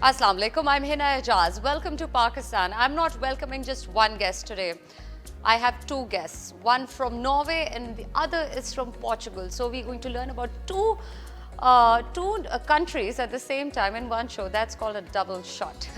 Assalamu alaikum, I'm Hina Ijaz. Welcome to Pakistan. I'm not welcoming just one guest today. I have two guests, one from Norway and the other is from Portugal. So we're going to learn about two countries at the same time in one show. That's called a double shot.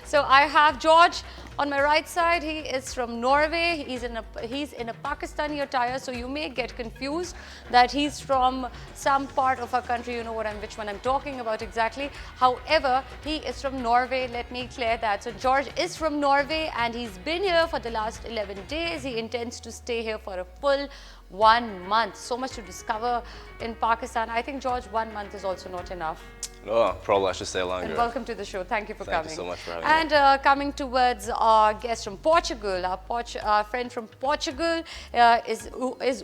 So I have George on my right side. He is from Norway. He's in a Pakistani attire, so you may get confused that he's from some part of our country. You know which one I'm talking about exactly. However, he is from Norway. Let me clear that. So George is from Norway and he's been here for the last 11 days. He intends to stay here for a full 1 month. So much to discover in Pakistan. I think, George, 1 month is also not enough. No, probably I should stay longer. And welcome to the show. Thank you for coming. Thank you so much for having me. And coming towards our guest from Portugal, our friend from Portugal is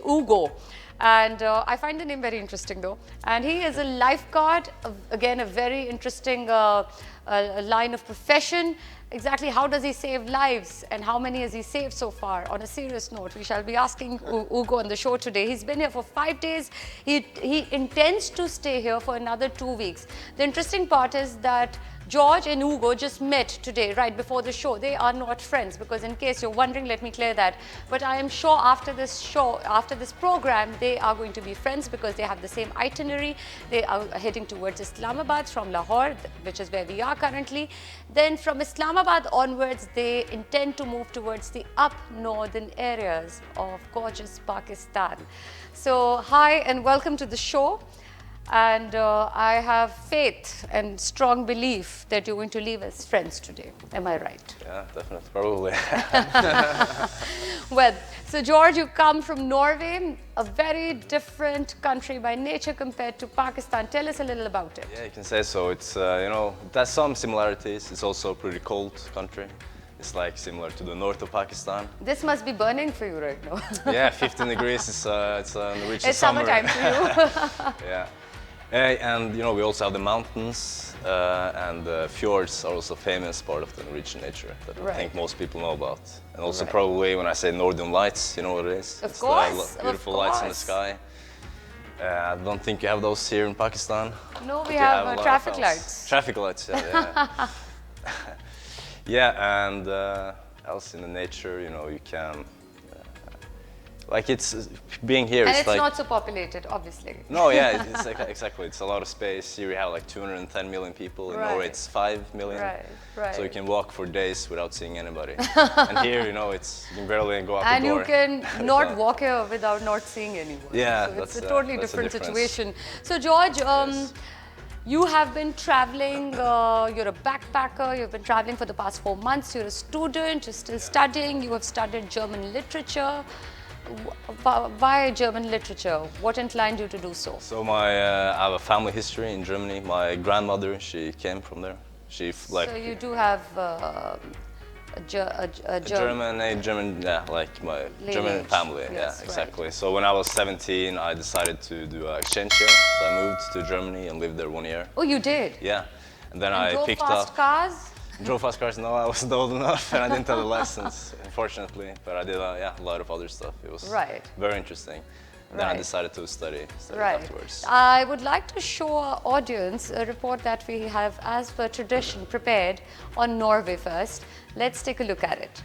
Hugo. And I find the name very interesting though. And he is a lifeguard, again a very interesting line of profession. Exactly how does he save lives and how many has he saved so far? On a serious note, we shall be asking Hugo on the show today. He's been here for 5 days. He intends to stay here for another 2 weeks. The interesting part is that George and Hugo just met today, right before the show. They are not friends because in case you're wondering, let me clear that. But I am sure after this show, after this program, they are going to be friends because they have the same itinerary. They are heading towards Islamabad from Lahore, which is where we are currently. Then from Islamabad onwards, they intend to move towards the up northern areas of gorgeous Pakistan. So hi and welcome to the show. And I have faith and strong belief that you're going to leave as friends today. Am I right? Yeah, definitely, probably. Well, so George, you come from Norway, a very different country by nature compared to Pakistan. Tell us a little about it. Yeah, you can say so. It's, you know, it has some similarities. It's also a pretty cold country. It's like similar to the north of Pakistan. This must be burning for you right now. Yeah, 15 degrees. It's Norwegian it's summer. summertime for you. Yeah. And you know, we also have the mountains and the fjords are also famous part of the Norwegian nature that I think most people know about. And also probably when I say northern lights, you know what it is? Of course, the beautiful lights in the sky. I don't think you have those here in Pakistan. No, we have traffic lights. Traffic lights, yeah. Yeah, and else in the nature, you know, you can like it's being here. And it's like, not so populated, obviously. No, yeah, it's like, exactly. It's a lot of space. Here we have like 210 million people. In Norway, it's 5 million. Right. So you can walk for days without seeing anybody. And here, you know, you can barely go out the door. And you can not walk here without not seeing anyone. Yeah, so it's a totally different situation. So George, you have been traveling, you're a backpacker, you've been traveling for the past 4 months, you're a student, you're still studying, you have studied German literature. Why German literature? What inclined you to do so? So I have a family history in Germany. My grandmother, she came from there. So you do have a German, yeah, like my lineage. German family, Yes, yeah, exactly. So when I was 17, I decided to do an exchange year. So I moved to Germany and lived there 1 year. Oh, you did? Yeah, and then I picked fast up. Cars? Drove fast cars, no, I wasn't old enough and I didn't have a license, unfortunately. But I did a lot of other stuff. It was very interesting. And then I decided to study afterwards. I would like to show our audience a report that we have, as per tradition, prepared on Norway first. Let's take a look at it.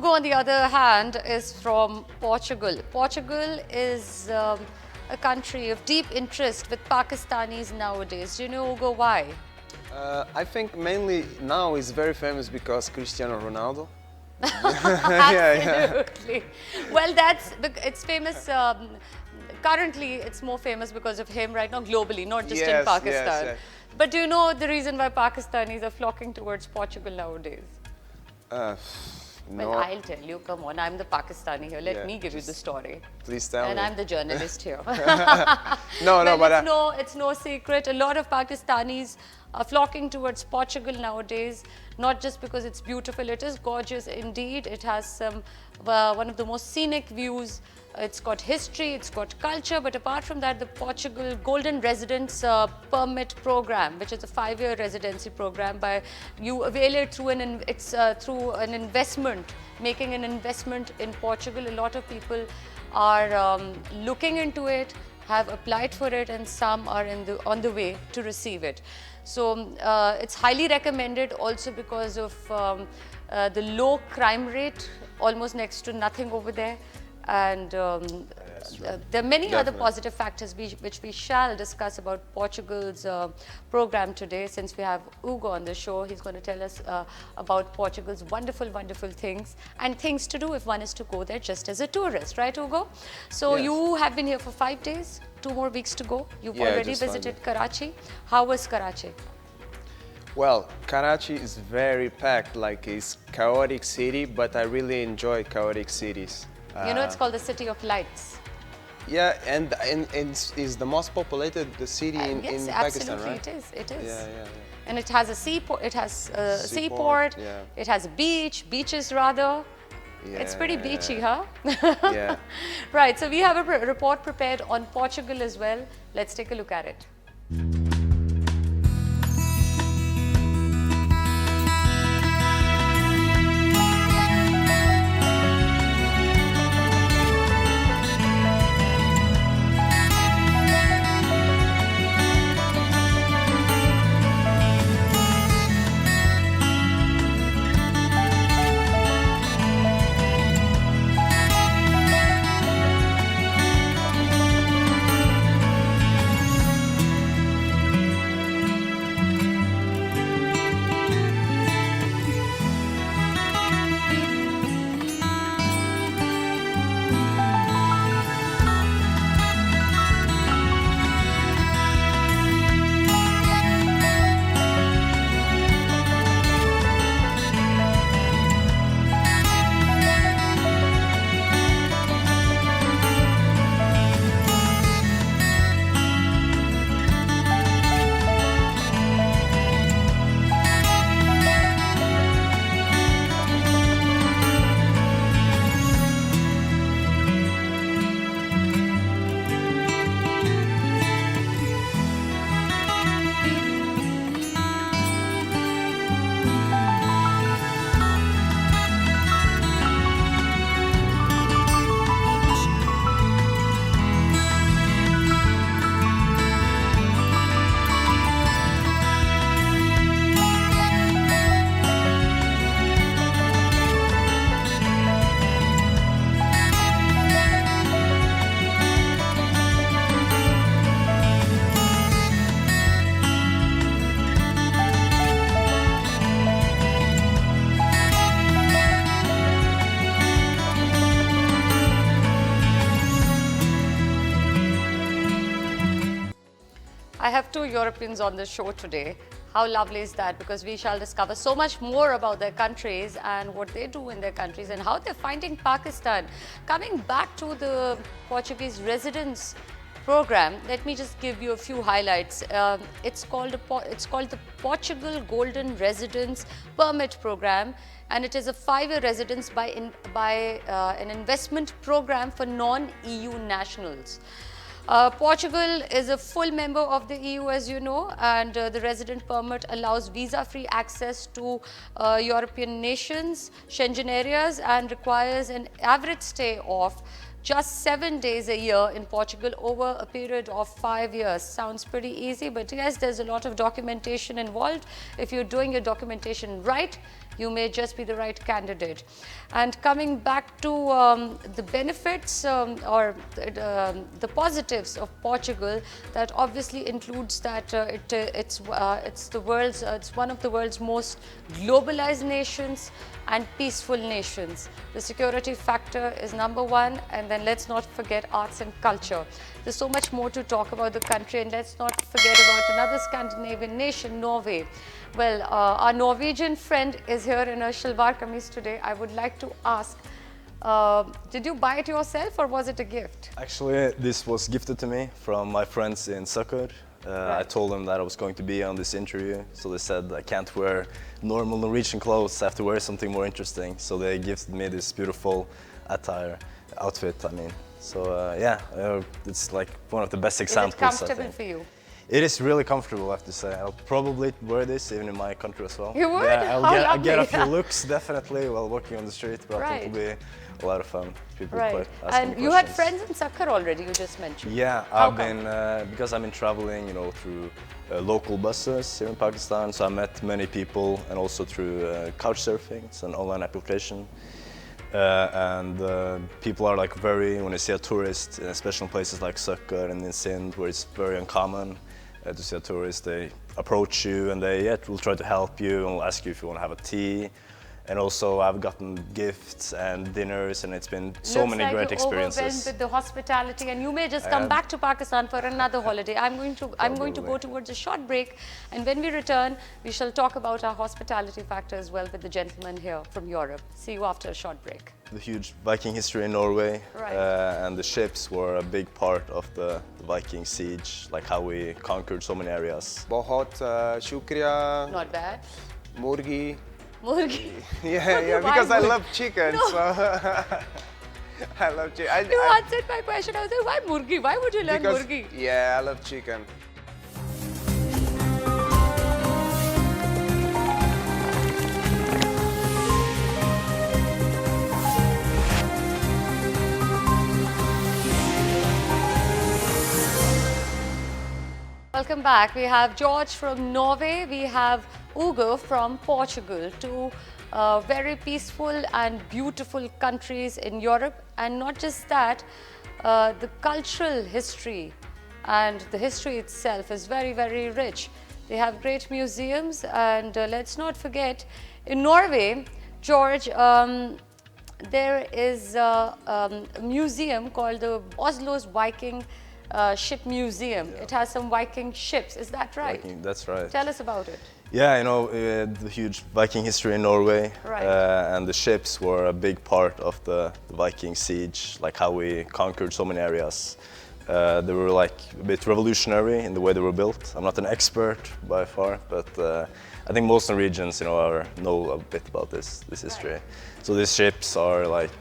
Hugo, on the other hand, is from Portugal. Portugal is a country of deep interest with Pakistanis nowadays. Do you know, Hugo, why? I think mainly now is very famous because Cristiano Ronaldo. Absolutely. Well, it's famous. Currently, it's more famous because of him right now globally, not just in Pakistan. Yes. But do you know the reason why Pakistanis are flocking towards Portugal nowadays? No. Well, I'll tell you. Come on, I'm the Pakistani here. Let me give you the story. Please tell me. And I'm the journalist here. It's no secret. A lot of Pakistanis are flocking towards Portugal nowadays, not just because it's beautiful. It is gorgeous indeed. It has one of the most scenic views. It's got history, it's got culture, but apart from that, the Portugal Golden Residence Permit Program, which is a 5-year residency program, you avail it through through an investment, making an investment in Portugal. A lot of people are looking into it, have applied for it, and some are on the way to receive it. So it's highly recommended also because of the low crime rate, almost next to nothing over there. And there are many other positive factors which we shall discuss about Portugal's program today. Since we have Hugo on the show, he's going to tell us about Portugal's wonderful, wonderful things and things to do if one is to go there just as a tourist, right, Hugo? So you have been here for 5 days, 2 more weeks to go. You've already visited Karachi. How was Karachi? Well, Karachi is very packed, like it's chaotic city, but I really enjoy chaotic cities. You know, it's called the City of Lights. Yeah, and it's the most populated city in Pakistan, right? Yes, absolutely, it is. Yeah. And it has a seaport. It has a seaport. Yeah. It has a beaches rather. Yeah, it's pretty beachy, huh? Yeah. Right. So we have a report prepared on Portugal as well. Let's take a look at it. I have 2 Europeans on the show today. How lovely is that? Because we shall discover so much more about their countries and what they do in their countries and how they're finding Pakistan. Coming back to the Portuguese residence program, let me just give you a few highlights. It's called the Portugal Golden Residence Permit Program, and it is a 5-year residence by an investment program for non-EU nationals. Portugal is a full member of the EU, as you know, and the resident permit allows visa-free access to European nations, Schengen areas, and requires an average stay of just 7 days a year in Portugal over a period of 5 years. Sounds pretty easy, but yes, there's a lot of documentation involved. If you're doing your documentation right, you may just be the right candidate. And coming back to the benefits or the positives of Portugal, that obviously includes that it's one of the world's most globalized nations and peaceful nations. The security factor is number one, and then let's not forget arts and culture. There's so much more to talk about the country, and let's not forget about another Scandinavian nation, Norway. Well, our Norwegian friend is here in a shalwar kameez today. I would like to ask, did you buy it yourself or was it a gift? Actually, this was gifted to me from my friends in Sukkot. Right. I told them that I was going to be on this interview, so they said I can't wear normal Norwegian clothes, I have to wear something more interesting. So they gifted me this beautiful outfit, I mean. So yeah, it's like one of the best examples. Is it comfortable for you? It is really comfortable, I have to say. I'll probably wear this even in my country as well. You would? Yeah, I'll get a few lovely. looks definitely while walking on the street, but I think it'll be a lot of fun. People Right. asking And you had questions. friends in Sakkar already, you just mentioned. Yeah, How I've been, because I've been traveling, you know, through local buses here in Pakistan, so I met many people, and also through couch surfing. It's an online application. People are like when you see a tourist, especially in places like Sukkot and in Sindh, where it's very uncommon to see a tourist, they approach you and they will try to help you and will ask you if you want to have a tea. And also I've gotten gifts and dinners, and it's been so many great experiences. Overwhelmed with the hospitality, and you may just come back to Pakistan for another holiday. I'm going to go towards a short break, and when we return, we shall talk about our hospitality factor as well with the gentleman here from Europe. See you after a short break. The huge Viking history in Norway, Right. And the ships were a big part of the Viking siege, like how we conquered so many areas. Bahut shukriya, Not bad. murgi. Murgi. Yeah, Why because I murgi? love chicken, No. so I love chicken. You answered my question. I was like, why murgi? Why would you learn murgi? Yeah, I love chicken. Welcome back. We have George from Norway. We have Hugo from Portugal. Two very peaceful and beautiful countries in Europe. And not just that, the cultural history and the history itself is very, very rich. They have great museums, and let's not forget, in Norway, George, there is a museum called the Oslo's Viking Ship Museum. Yeah. It has some Viking ships, is that right? Viking, that's right. Tell us about it. Yeah, you know, the huge Viking history in Norway, Right. And the ships were a big part of the Viking siege, like how we conquered so many areas. They were like a bit revolutionary in the way they were built. I'm not an expert by far, but I think most Norwegians, you know a bit about this history. Right. So these ships are like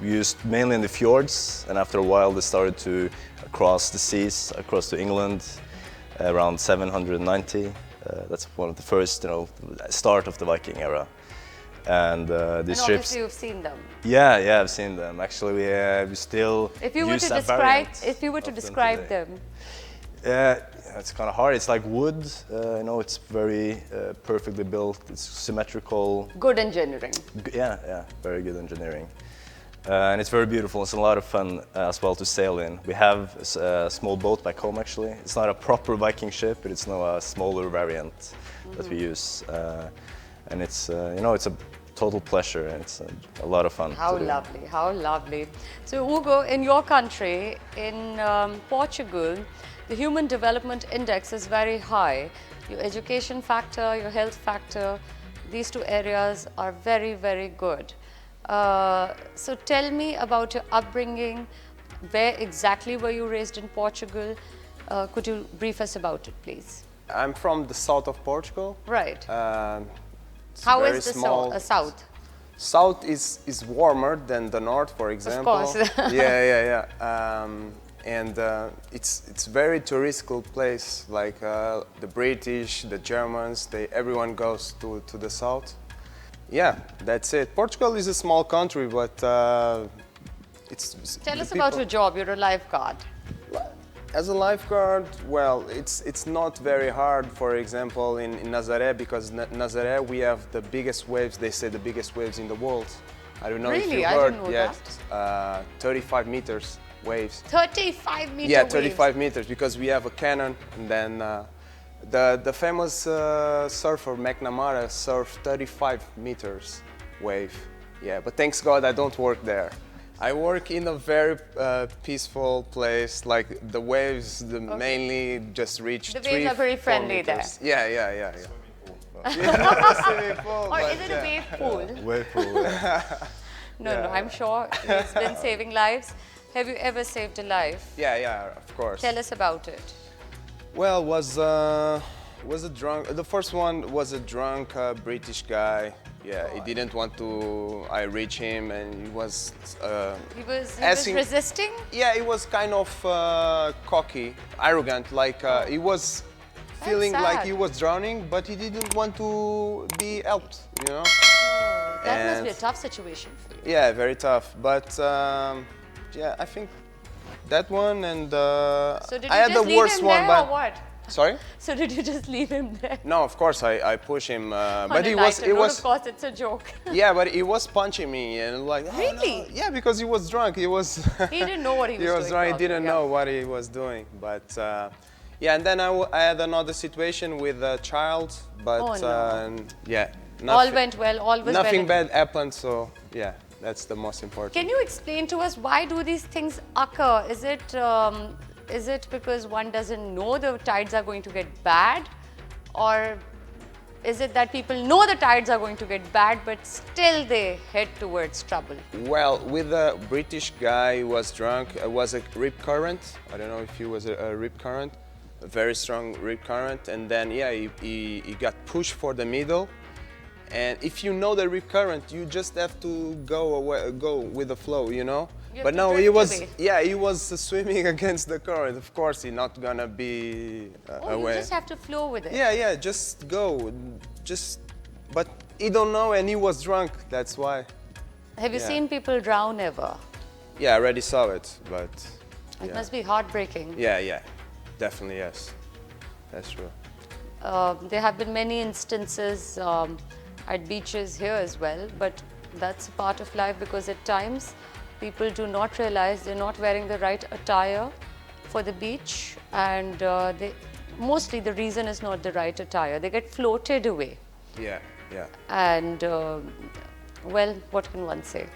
used mainly in the fjords, and after a while they started to cross the seas, across to England, around 790. That's one of the first, you know, start of the Viking era. And these And ships. obviously you've seen them. Yeah, I've seen them. Actually, we still. If you were use to a describe, variant if you were to of them describe today. them, It's kind of hard. It's like wood. You know, it's very perfectly built. It's symmetrical. good engineering. Yeah, very good engineering. And it's very beautiful. It's a lot of fun as well to sail in. We have a small boat back home actually. It's not a proper Viking ship, but it's now a smaller variant that we use. And it's you know, it's a total pleasure, and it's a lot of fun. How to do. lovely, how lovely. So Hugo, in your country, in Portugal, the Human Development Index is very high. Your education factor, your health factor, these two areas are very, very good. So tell me about your upbringing. Where exactly were you raised in Portugal? Could you brief us about it, please? I'm from the south of Portugal. Right. It's How very is the small. south? South is warmer than the north, for example. course. Yeah. It's very touristical place. Like the British, the Germans, everyone goes to the south. Yeah, that's it. Portugal is a small country, but Tell the us about people- your job. You're a lifeguard. As a lifeguard, well, it's not very hard. For example, in Nazaré, because Nazaré we have the biggest waves. They say the biggest waves in the world. I don't know if Really? you I heard. didn't know Yes, 35 meters waves. 35 meter Yeah, waves. 35 meters because we have a cannon, and then the famous surfer McNamara surfed 35 meters wave. Yeah, but thanks God I don't work there. I work in a very peaceful place. Like the waves, mainly just reach The 3, waves are very 4 friendly meters. there. Yeah. Yeah, swimming pool, Or but is it a yeah. wave pool? Wave pool. No, I'm sure he's been saving lives. Have you ever saved a life? Yeah, of course. Tell us about it. Well, was a drunk. The first one was a drunk British guy. Yeah, he didn't want to. I reach him, and he was. He was asking- resisting? Yeah, he was kind of cocky, arrogant. Like he was feeling like sad. he was drowning, but he didn't want to be helped. You know. That must be a And- tough situation for you. Yeah, very tough. But yeah, I think that one and So did I you had just the leave worst him one, there but or what? sorry. So did you just leave him there? No, of course I push him, On but a he lighter note, was of course, it's a joke. yeah, but he was punching me and like oh, Really? no. Yeah, because he was drunk. He was He didn't know what he was doing, drunk. He probably, didn't yeah. know what he was doing, but yeah. And then I had another situation with a child, but Oh, no. yeah, All went well, all was nothing well. bad happened. So yeah, that's the most important. Can you explain to us why do these things occur? Is it because one doesn't know the tides are going to get bad, or is it that people know the tides are going to get bad but still they head towards trouble? Well, with a British guy who was drunk, it was a rip current. I don't know if it was a rip current, a very strong rip current. And then, yeah, he got pushed for the middle. And if you know the rip current, you just have to go with the flow, you know? You have But to no, he drift was, away. yeah, he was swimming against the current. Of course, he's not gonna be Oh, away. you just have to flow with it. Yeah, just go, but he don't know and he was drunk, that's why. Have you Yeah. seen people drown ever? Yeah, I already saw it, but It yeah. must be heartbreaking. Yeah, definitely yes. That's true. There have been many instances at beaches here as well, but that's a part of life because at times people do not realize they're not wearing the right attire for the beach, and mostly the reason is not the right attire. They get floated away, Yeah. and well, what can one say?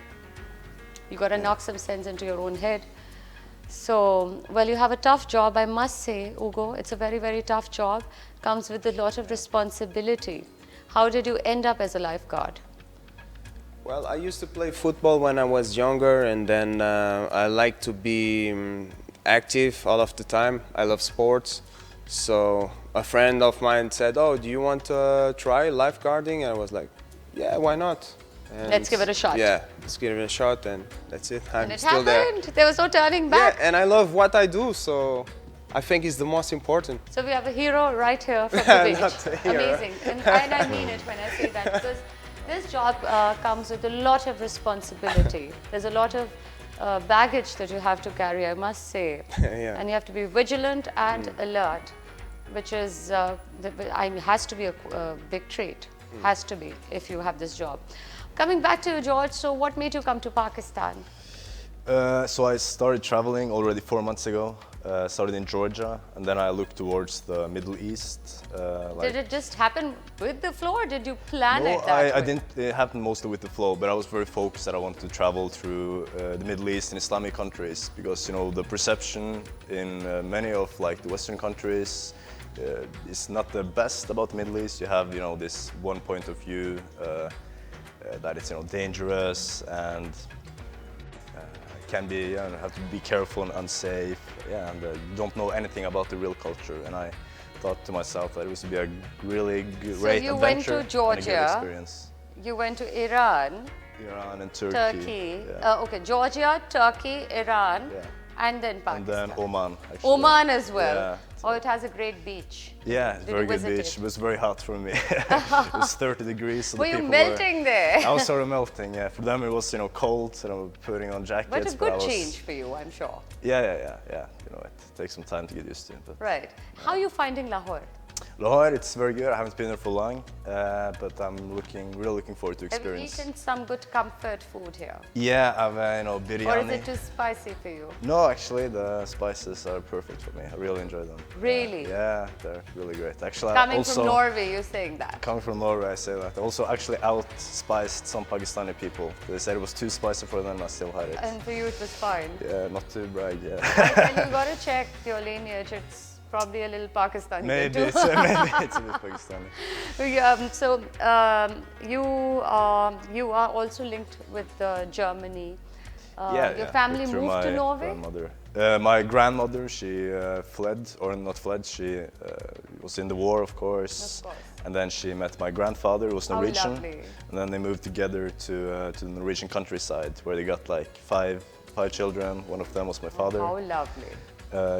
You got to knock some sense into your own head. So, well, you have a tough job, I must say, Hugo. It's a very, very tough job. Comes with a lot of responsibility. How did you end up as a lifeguard? Well, I used to play football when I was younger, and then I like to be active all of the time. I love sports. So a friend of mine said, "Oh, do you want to try lifeguarding?" And I was like, "Yeah, why not? And Let's give it a shot." Yeah, let's give it a shot, and that's it. I'm And it still happened. there. There was no turning back. Yeah, and I love what I do, so I think it's the most important. So we have a hero right here from the beach. Not a hero. Amazing. And I mean it when I say that, because this job comes with a lot of responsibility. There's a lot of baggage that you have to carry, I must say. Yeah. And you have to be vigilant and alert, which is has to be a big trait. Has to be if you have this job. Coming back to you, George, so what made you come to Pakistan? So I started traveling already 4 months ago. Started in Georgia, and then I looked towards the Middle East. Did it just happen with the flow, or did you plan No, it that way? I didn't. It happened mostly with the flow, but I was very focused that I wanted to travel through the Middle East and Islamic countries, because the perception in many of like the Western countries is not the best about the Middle East. You have this one point of view that it's dangerous and can be have to be careful and unsafe. Yeah, and you don't know anything about the real culture. And I thought to myself that it would be a really great you went to adventure and a Georgia. good experience. You went to Iran, Iran and Turkey. Turkey, Yeah. okay, Georgia, Turkey, Iran, Yeah. and then And Pakistan. then Oman, actually. Oman as well. Yeah. Oh, it has a great beach. Yeah, Did very you good visit beach. it? It was very hot for me. It was 30 degrees. So Were the you people melting there? I was sort of melting, yeah. For them it was, cold, so I was putting on jackets. But a I good was, change for you, I'm sure. Yeah. It takes some time to get used to. But Right. How are you finding Lahore? Lahore, it's very good. I haven't been there for long, but I'm really looking forward to Have you experience. eaten some good comfort food here? Yeah, I've biryani. Or is it too spicy for you? No, actually, the spices are perfect for me. I really enjoy them. Really? Yeah, they're really great. Actually, Coming from Norway, you're saying that? Coming from Norway, I say that. I also actually outspiced some Pakistani people. They said it was too spicy for them, I still had it. And for you, it was fine. Yeah, not to brag, yeah. And you gotta check your lineage. It's probably a little Pakistani. Maybe too. it's a bit Pakistani. You are also linked with Germany. Your family through moved to my Norway? Grandmother. My grandmother, she fled, or not fled, she was in the war, of course. Of course. And then she met my grandfather, who was How Norwegian. lovely. And then they moved together to the Norwegian countryside, where they got like five children. One of them was my father. How lovely.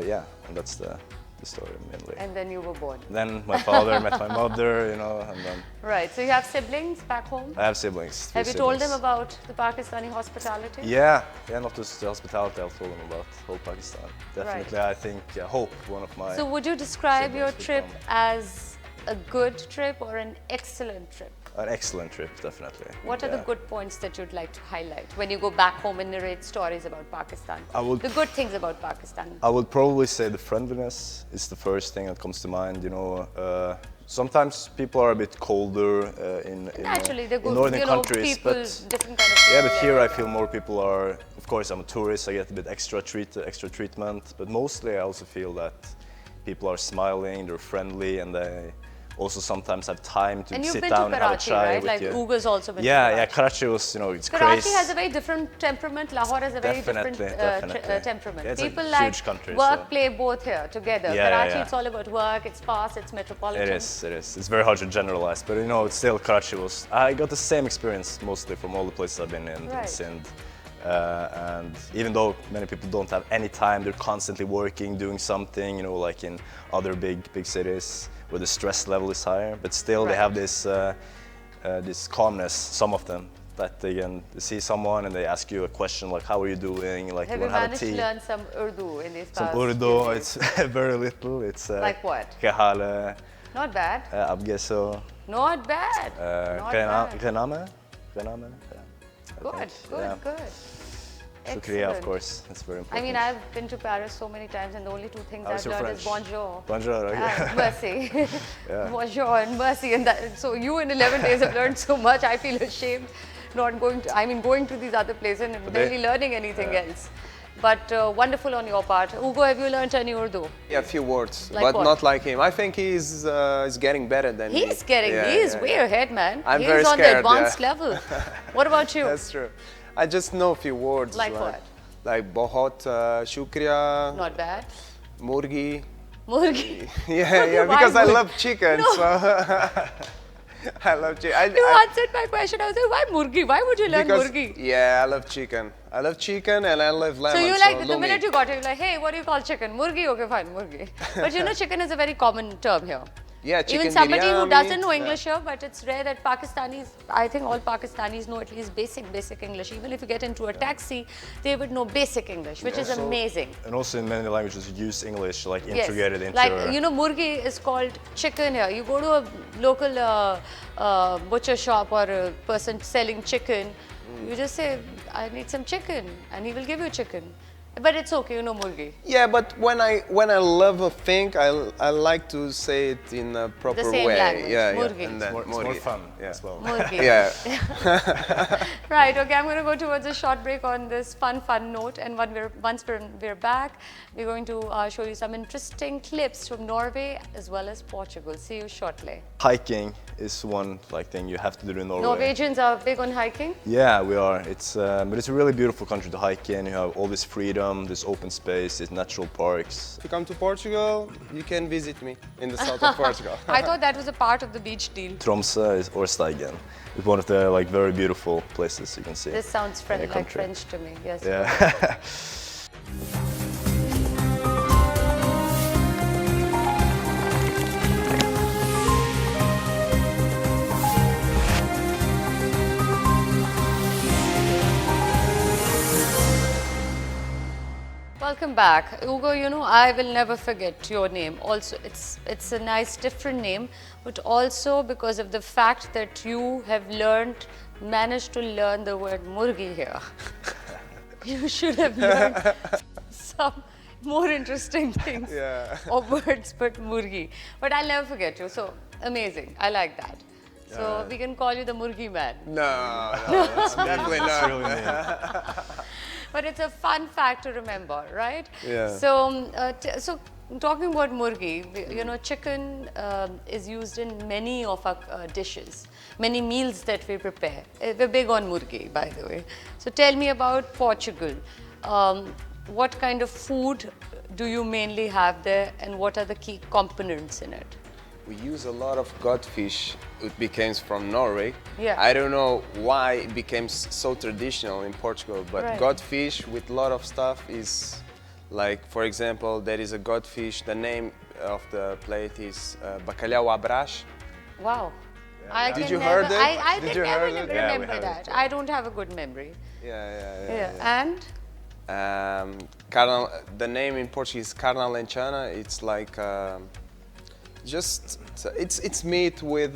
Yeah, and that's the story mainly. And then you were born. Then my father met my mother, and then Right, so you have siblings back home? I have siblings. Have you told them about the Pakistani hospitality? Yeah, not just the hospitality. I've told them about whole Pakistan. Definitely, I think Hope, one of my. So would you describe your siblings trip would as a good trip or an excellent trip? An excellent trip, definitely. What are the good points that you'd like to highlight when you go back home and narrate stories about Pakistan? The good things about Pakistan. I would probably say the friendliness is the first thing that comes to mind. Sometimes people are a bit colder in Naturally, they're good, northern countries, people, but different kind of people. yeah, but here I feel more people are. Of course, I'm a tourist. I get a bit extra treatment, but mostly I also feel that people are smiling, they're friendly, and they also sometimes have time to sit down and have a Karachi, chai right? with Like you. Ugo's also been to Yeah, Karachi. Karachi was, it's Karachi crazy. has a very different temperament. Lahore has a very different temperament. Yeah, it's people a like huge country, work, so- play both here together. Yeah, Karachi, yeah. it's all about work. It's fast. It's metropolitan. It is. It's very hard to generalize, but it's still Karachi was. I got the same experience mostly from all the places I've been in Right. Sindh. And even though many people don't have any time, they're constantly working, doing something, like in other big cities where the stress level is higher, but still they have this calmness, some of them, that they can see someone and they ask you a question like, how are you doing? Like, Have you you want to have a managed to tea? learn some Urdu in these Some past few Urdu, days? it's very little. It's Like what? Kahale, Not bad. Abgeso, Not bad. Not bad. Grename. Good. Shukriya, of Excellent. course, it's very I important. mean, I've been to Paris so many times, and the only two things How's I've your learned is French? bonjour. Bonjour, okay. And merci. Bonjour and merci. And so you in 11 days have learned so much. I feel ashamed not going to these other places and barely learning anything else. But wonderful on your part. Ugo, have you learned any Urdu? Yeah, a few words, Like but what? not like him. I think he's getting better than me. He's way ahead, man. I'm He's very on the scared, advanced yeah. level. What about you? That's true. I just know a few words. Like what? Like bahut, shukriya, Not bad. murgi. Murgi. Yeah, Why because I murgi? love chicken. No. So I love chicken. You answered my question. I was like, why murgi? Why would you learn murgi? Yeah, I love chicken. I love chicken and I love lemon. So you like, the lungi. minute you got it, you're like, hey, what do you call chicken? Murgi? Okay, fine, murgi. But chicken is a very common term here. Yeah, chicken Even somebody who biryani, doesn't know yeah. English here, but it's rare that Pakistanis, I think all Pakistanis know at least basic English. Even if you get into a taxi, they would know basic English, which is amazing. And also in many languages you use English, like Yes. integrated into Like, murgi is called chicken here. You go to a local butcher shop or a person selling chicken, you just say, I need some chicken, and he will give you chicken. But it's okay, murgi. Yeah, but when I love a thing, I like to say it in a proper same way. language, Yeah, murgi. yeah. And then it's more murgi. fun Yeah. as well. Murgi. Yeah. Right, okay, I'm going to go towards a short break on this fun note, and once we're back, we're going to show you some interesting clips from Norway as well as Portugal. See you shortly. Hiking is one thing you have to do in Norway. Norwegians are big on hiking. Yeah, we are. But it's a really beautiful country to hike in. You have all this freedom, this open space, these natural parks. If you come to Portugal, you can visit me in the south of Portugal. I thought that was a part of the beach deal. Tromsø or Steigen. It's one of the very beautiful places you can see. This sounds in the like country. French to me, yes. Yeah. welcome back. Hugo, you know, I will never forget your name. Also, it's a nice different name, but also because of the fact that you have managed to learn the word murgi here. You should have learned some more interesting things or words, but murgi. But I'll never forget you. So amazing. I like that. So we can call you the Murgi Man. No, definitely not. But it's a fun fact to remember, right? Yeah. So, so talking about murgi, you know, chicken is used in many of our dishes, many meals that we prepare. We're big on murgi, by the way. So tell me about Portugal. What kind of food do you mainly have there, and what are the key components in it? We use a lot of godfish. It became from Norway. Yeah. I don't know why it became so traditional in Portugal, but godfish with a lot of stuff is like, for example, there is a godfish. The name of the plate is bacalhau à Brás. Wow. Did you heard it? I Did can you never heard it? remember that. I don't have a good memory. Yeah. And? The name in Portuguese is carne alentejana. It's like it's meat with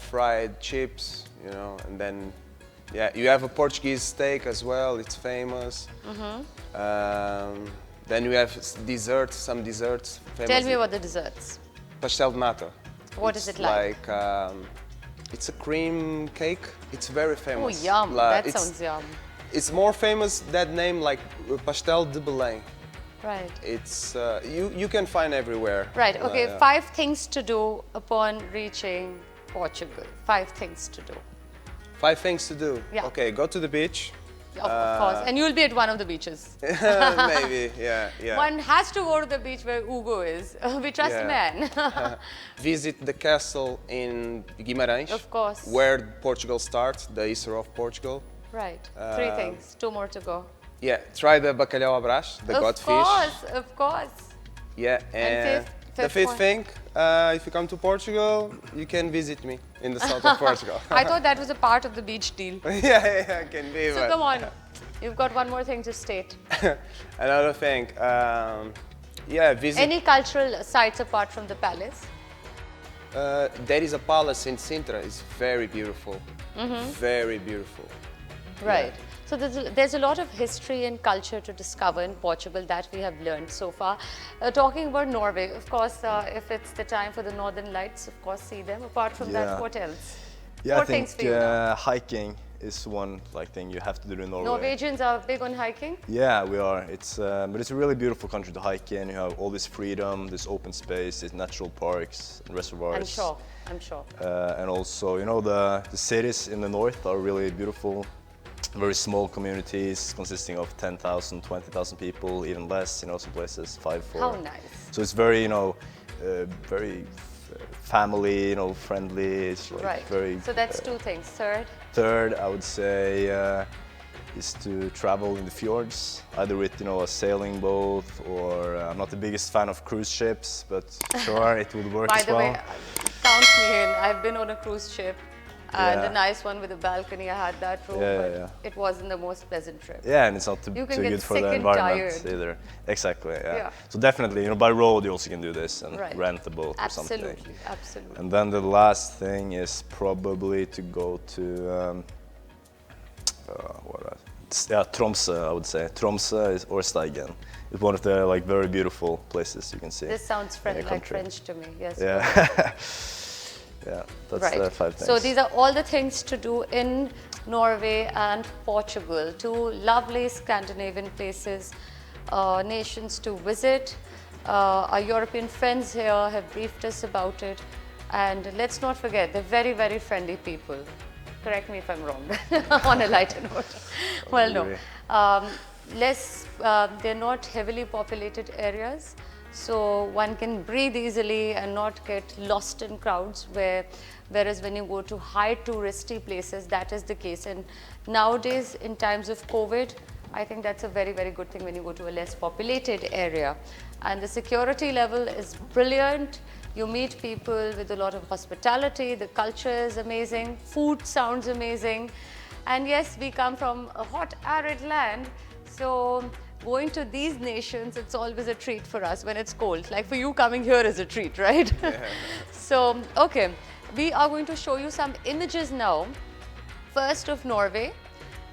fried chips, you know, and then you have a Portuguese steak as well. It's famous. Then you have desserts, some desserts. Famous. Tell me about the desserts. Pastel de nata. What is it like? It's a cream cake. It's very Oh, famous. yum! That sounds yum. It's more famous, that name, like pastel de Belém. Right. It's you can find everywhere. Right. Okay. 5 things to do upon reaching Portugal. 5 things to do. 5 things to do. Yeah. Okay. Go to the beach. Of course. And you'll be at one of the beaches. Maybe. Yeah. One has to go to the beach where Hugo is. We trust a man. Visit the castle in Guimarães. Of course. Where Portugal starts, the eastern of Portugal. Right. 3 things. 2 more to go. Yeah. Try the bacalhau à Brás, the godfish. Of course. Yeah. And the fifth thing, if you come to Portugal, you can visit me in the south of Portugal. I thought that was a part of the beach deal. yeah, can be. So come on, you've got one more thing to state. Another thing, visit. Any cultural sites apart from the palace? There is a palace in Sintra. It's very beautiful. Very beautiful. Right. Yeah. So there's a lot of history and culture to discover in Portugal that we have learned so far. Talking about Norway, of course, if it's the time for the Northern Lights, of course, see them. Apart from that, what else? Yeah, I think hiking is one thing you have to do in Norway. Norwegians are big on hiking? Yeah, we are. But it's a really beautiful country to hike in. You have all this freedom, this open space, these natural parks and reservoirs. I'm sure. And also, you know, the cities in the north are really beautiful. Very small communities consisting of 10,000, 20,000 people, even less, you know, some places 5, 4. How nice. So it's very, you know, very family, you know, friendly. It's like very. So that's 2 things. Third, I would say, is to travel in the fjords, either with, you know, a sailing boat or I'm not the biggest fan of cruise ships, but sure, it would work as well. By the way, count me in. I've been on a cruise ship. And a nice one with a balcony. I had that room, but it wasn't the most pleasant trip. Yeah, and it's not too good for the environment either. Exactly. Yeah. So definitely, you know, by road you also can do this and rent a boat or something. Absolutely. And then the last thing is probably to go to Tromsø. I would say Tromsø or Steigen. It's one of the very beautiful places you can see. This sounds like French to me. Yes. Yeah. Yeah, that's the 5 things. So these are all the things to do in Norway and Portugal, 2 lovely Scandinavian places, nations to visit. Our European friends here have briefed us about it. And let's not forget, they're very, very friendly people. Correct me if I'm wrong, on a lighter note. Well, no. They're not heavily populated areas. So one can breathe easily and not get lost in crowds, whereas when you go to high touristy places, that is the case. And nowadays, in times of COVID, I think that's a very, very good thing when you go to a less populated area. And the security level is brilliant. You meet people with a lot of hospitality. The culture is amazing. Food sounds amazing. And yes, we come from a hot, arid land. So going to these nations, it's always a treat for us when it's cold. Like for you, coming here is a treat, right? Yeah. So, okay, we are going to show you some images now. First of Norway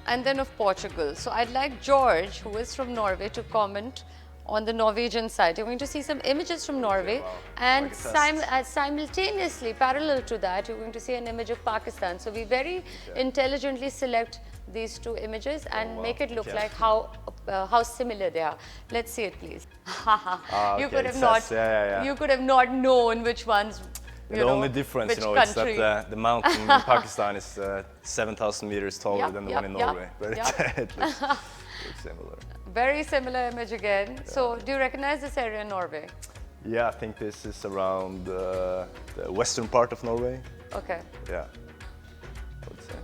and then of Portugal. So I'd like George, who is from Norway, to comment on the Norwegian side. You're going to see some images from Norway, wow. and Like a simultaneously, parallel to that, you're going to see an image of Pakistan. So we very intelligently select these two images and wow. make it look Yeah. like how similar they are. Let's see it, please. You okay, could have it not. says- yeah. You could have not known which ones. The only difference, which you know, is country. that the mountain in Pakistan is 7,000 meters taller Yep, than the yep, one in yep, Norway. But yep. it looks similar. Very similar image again. So, do you recognize this area in Norway? Yeah, I think this is around the western part of Norway. Okay. Yeah, I would say.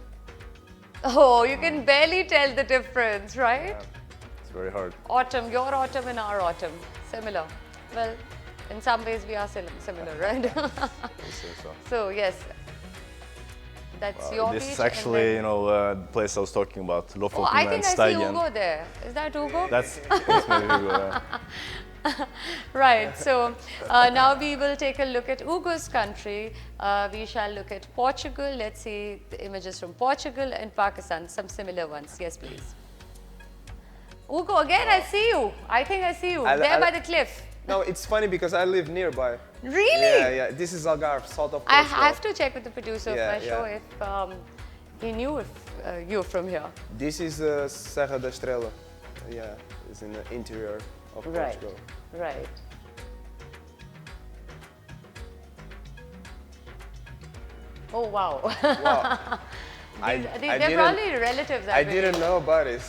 Oh, you can barely tell the difference, right? Yeah, it's very hard. Autumn, your autumn and our autumn, similar. Well, in some ways we are similar, right? I would say so. So, yes, that's your beach. This is and actually, then- you know, the place I was talking about, Oh, Lofoten I and think I see Steigen. Hugo there. Is that Hugo? That's maybe Hugo. Right, so now we will take a look at Hugo's country. We shall look at Portugal. Let's see the images from Portugal and Pakistan, some similar ones. Yes, please. Hugo, again, I see you. I think I see you there by the cliff. No, it's funny because I live nearby. Really? Yeah. This is Algarve, south of I Portugal. have to check with the producer of Yeah, my show if he knew if you're from here. This is Serra da Estrela. Yeah, it's in the interior of Right. Portugal. Right. Oh, wow. Wow. They're probably relatives. I didn't know about it.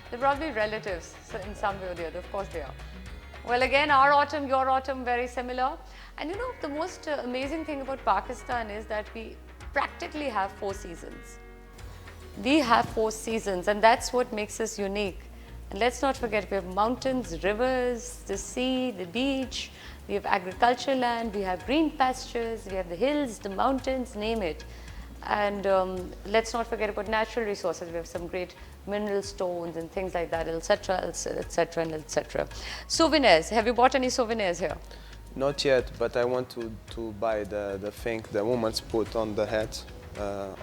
They're probably relatives so in some way or the other. Of course they are. Well, again, our autumn, your autumn, very similar. And you know, the most amazing thing about Pakistan is that we practically have 4 seasons. We have 4 seasons, and that's what makes us unique. And let's not forget, we have mountains, rivers, the sea, the beach, we have agricultural land, we have green pastures, we have the hills, the mountains, name it. And let's not forget about natural resources. We have some great mineral stones and things like that, etc., etc., and etc. Souvenirs. Have you bought any souvenirs here? Not yet, but I want to buy the thing the women's put on the head.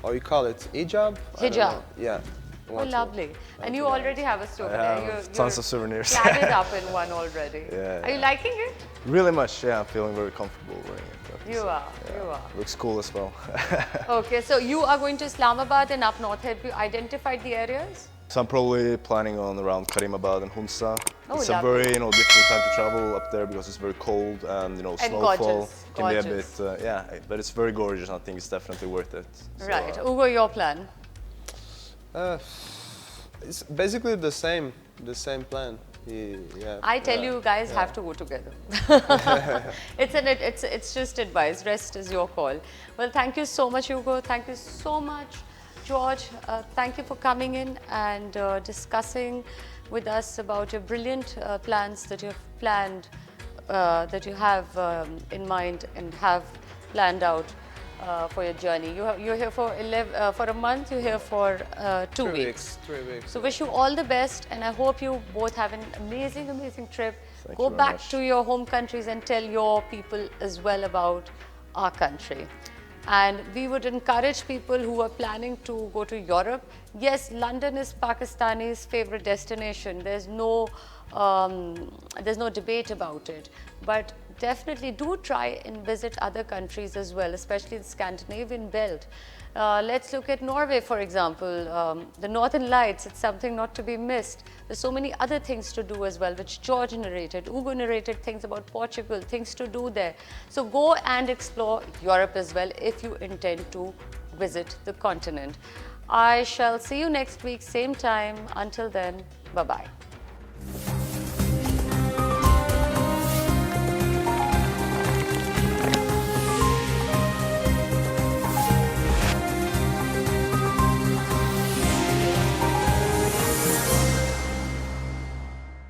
Or you call it hijab? I don't Hijab. know. Yeah. I Oh, want to- lovely. And you already have a souvenir. have tons of souvenirs. Cladded up in one already. Yeah, Are you liking it? Really much, yeah. I'm feeling very comfortable wearing it. I have to You say. are, Yeah. you are. Looks cool as well. Okay, so you are going to Islamabad and up north. Have you identified the areas? So I'm probably planning on around Karimabad and Hunza. Oh, It's lovely. a very, difficult time to travel up there because it's very cold and, snowfall gorgeous, can be a gorgeous. bit, but it's very gorgeous and I think it's definitely worth it. So, Right. Hugo, your plan? It's basically the same plan. Yeah. I tell yeah, you guys yeah. have to go together. It's just advice. Rest is your call. Well, thank you so much, Hugo. Thank you so much, George. Thank you for coming in and discussing with us about your brilliant plans that you have planned, that you have in mind and have planned out for your journey. You're here for for a month. You're here for 2 3 weeks. 3 weeks. So wish you all the best, and I hope you both have an amazing trip. Thank Go you very back much. to your home countries and tell your people as well about our country. And we would encourage people who are planning to go to Europe. Yes, London is Pakistani's favorite destination. There's no debate about it. But definitely do try and visit other countries as well, especially the Scandinavian belt. Let's look at Norway, for example. The Northern Lights, it's something not to be missed. There's so many other things to do as well, which George narrated. Hugo narrated things about Portugal, things to do there. So go and explore Europe as well if you intend to visit the continent. I shall see you next week, same time. Until then, bye-bye.